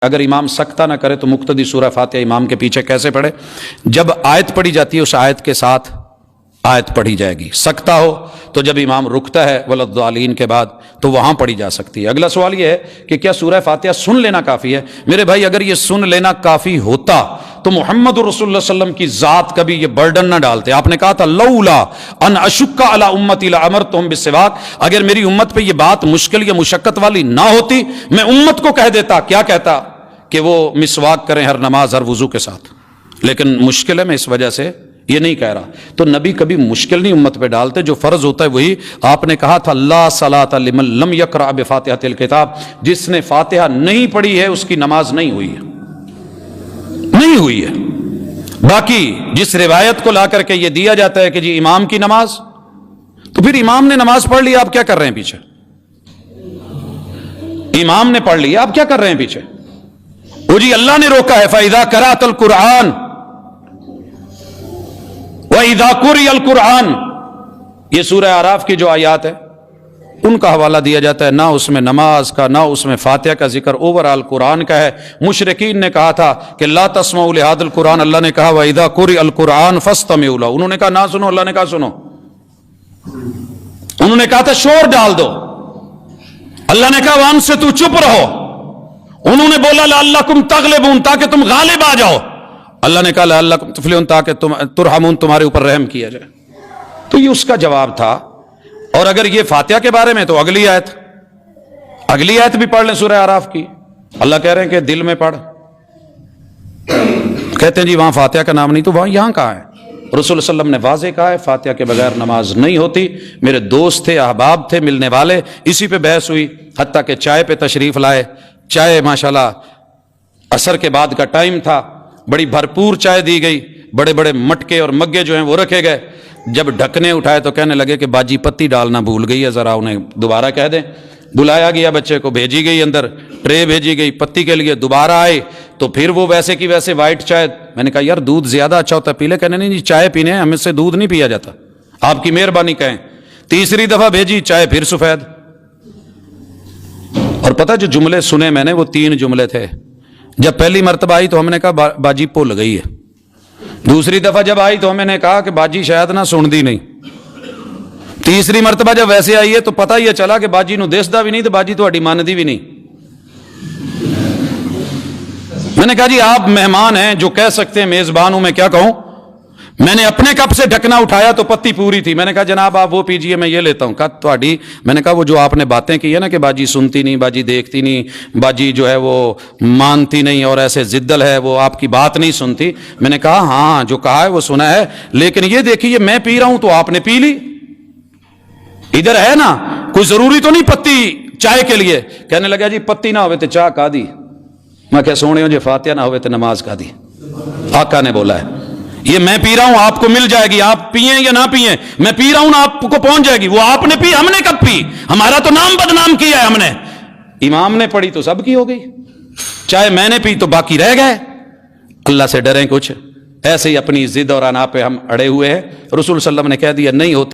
اگر امام سکتہ نہ کرے تو مقتدی سورہ فاتحہ امام کے پیچھے کیسے پڑھے؟ جب آیت پڑھی جاتی ہے اس آیت کے ساتھ آیت پڑھی جائے گی. سکتہ ہو تو جب امام رکتا ہے ولضالین کے بعد تو وہاں پڑھی جا سکتی ہے. اگلا سوال یہ ہے کہ کیا سورہ فاتحہ سن لینا کافی ہے؟ میرے بھائی اگر یہ سن لینا کافی ہوتا تو محمد رسول اللہ صلی اللہ علیہ وسلم کی ذات کبھی یہ برڈن نہ ڈالتے. آپ نے کہا تھا لولا ان اشک علی امتی لامرتہم بالسواک، اگر میری امت پہ یہ بات مشکل یا مشقت والی نہ ہوتی میں امت کو کہہ دیتا. کیا کہتا؟ کہ وہ مسواک کریں ہر نماز ہر وضو کے ساتھ، لیکن مشکل ہے میں اس وجہ سے یہ نہیں کہہ رہا. تو نبی کبھی مشکل نہیں امت پہ ڈالتے، جو فرض ہوتا ہے وہی. آپ نے کہا تھا لا صلاۃ لمن لم یقرأ بفاتحۃ الکتاب، جس نے فاتحہ نہیں پڑھی ہے اس کی نماز نہیں ہوئی ہے، نہیں ہوئی ہے. باقی جس روایت کو لا کر کے یہ دیا جاتا ہے کہ جی امام کی نماز، تو پھر امام نے نماز پڑھ لی، آپ کیا کر رہے ہیں پیچھے؟ امام نے پڑھ لی، آپ کیا کر رہے ہیں پیچھے؟ وہ جی اللہ نے روکا ہے فَإِذَا قَرَأْتَ الْقُرْآنَ وَإِذَا قُرِئَ الْقُرْآنُ، یہ سورہ اعراف کی جو آیات ہے ان کا حوالہ دیا جاتا ہے. نہ اس میں نماز کا، نہ اس میں فاتحہ کا ذکر، اوورآل قرآن کا ہے. مشرکین نے کہا تھا کہ لا تسمعوا لهذا القرآن، اللہ نے کہا وَإِذَا قُرِئَ الْقُرْآنُ فَاسْتَمِعُوا لَهُ، انہوں نے کہا نہ سنو، اللہ نے کہا سنو. انہوں نے کہا تھا شور ڈال دو، اللہ نے کہا وَأَنصِتُوا، چپ رہو. انہوں نے بولا لعلکم تغلبون، تاکہ تم غالب آ جاؤ. اللہ نے کہا لعلکم تفلحون، تاکہ تم ترحمون، تمہارے اوپر رحم کیا جائے. تو یہ اس کا جواب تھا. اور اگر یہ فاتحہ کے بارے میں تو اگلی آیت بھی پڑھ لیں سورہ اعراف کی. اللہ کہہ رہے ہیں کہ دل میں پڑھ، کہتے ہیں جی وہاں فاتحہ کا نام نہیں، تو وہاں یہاں کہاں ہے؟ رسول اللہ صلی اللہ علیہ وسلم نے واضح کہا ہے فاتحہ کے بغیر نماز نہیں ہوتی. میرے دوست تھے، احباب تھے، ملنے والے، اسی پہ بحث ہوئی، حتیٰ کہ چائے پہ تشریف لائے. چائے ماشاءاللہ عصر کے بعد کا ٹائم تھا، بڑی بھرپور چائے دی گئی، بڑے بڑے مٹکے اور مگے جو ہیں وہ رکھے گئے. جب ڈھکنے اٹھائے تو کہنے لگے کہ باجی پتی ڈالنا بھول گئی ہے، ذرا انہیں دوبارہ کہہ دیں. بلایا گیا بچے کو، بھیجی گئی اندر ٹرے بھیجی گئی پتی کے لیے. دوبارہ آئے تو پھر وہ ویسے کی ویسے وائٹ چائے. میں نے کہا یار دودھ زیادہ اچھا ہوتا ہے، پی لے. کہنے نہیں جی چائے پینے ہیں، ہم سے دودھ نہیں پیا جاتا، آپ کی مہربانی کہیں. تیسری دفعہ بھیجی چائے پھر سفید. اور پتہ جو جملے سنے میں نے وہ 3 جملے تھے. جب پہلی مرتبہ آئی تو ہم نے کہا باجی بھول گئی ہے. دوسری دفعہ جب آئی تو ہم نے کہا کہ باجی شاید نہ سن دی نہیں. تیسری مرتبہ جب ویسے آئی ہے تو پتہ یہ چلا کہ باجی نو دسدا بھی نہیں تو باجی تہاڈی ماندی بھی نہیں. میں نے کہا جی آپ مہمان ہیں جو کہہ سکتے ہیں، میزبان ہوں میں کیا کہوں. میں نے اپنے کپ سے ڈھکنا اٹھایا تو پتی پوری تھی. میں نے کہا جناب آپ وہ پیجئے، میں یہ لیتا ہوں. کہا تہاڈی، میں نے کہا وہ جو آپ نے باتیں کی ہے نا کہ باجی سنتی نہیں، باجی دیکھتی نہیں، باجی جو ہے وہ مانتی نہیں اور ایسے زدل ہے، وہ آپ کی بات نہیں سنتی. میں نے کہا ہاں جو کہا ہے وہ سنا ہے، لیکن یہ دیکھیے میں پی رہا ہوں تو آپ نے پی لی. ادھر ہے نا، کوئی ضروری تو نہیں پتی چائے کے لیے. کہنے لگا جی پتی نہ ہوئے تو چاہ کا دی. میں کہ سونے ہو جی فاتحہ نہ ہوئے تو نماز کا دی. آقا نے بولا ہے یہ میں پی رہا ہوں آپ کو مل جائے گی، آپ پئیں یا نہ پئیں، میں پی رہا ہوں نا آپ کو پہنچ جائے گی. وہ آپ نے پی، ہم نے کب پی؟ ہمارا تو نام بدنام کیا ہے ہم نے. امام نے پڑھی تو سب کی ہو گئی، چاہے میں نے پی تو باقی رہ گئے. اللہ سے ڈریں کچھ. ایسے ہی اپنی ضد اور انا پہ ہم اڑے ہوئے ہیں. رسول صلی اللہ علیہ وسلم نے کہہ دیا نہیں ہوتا.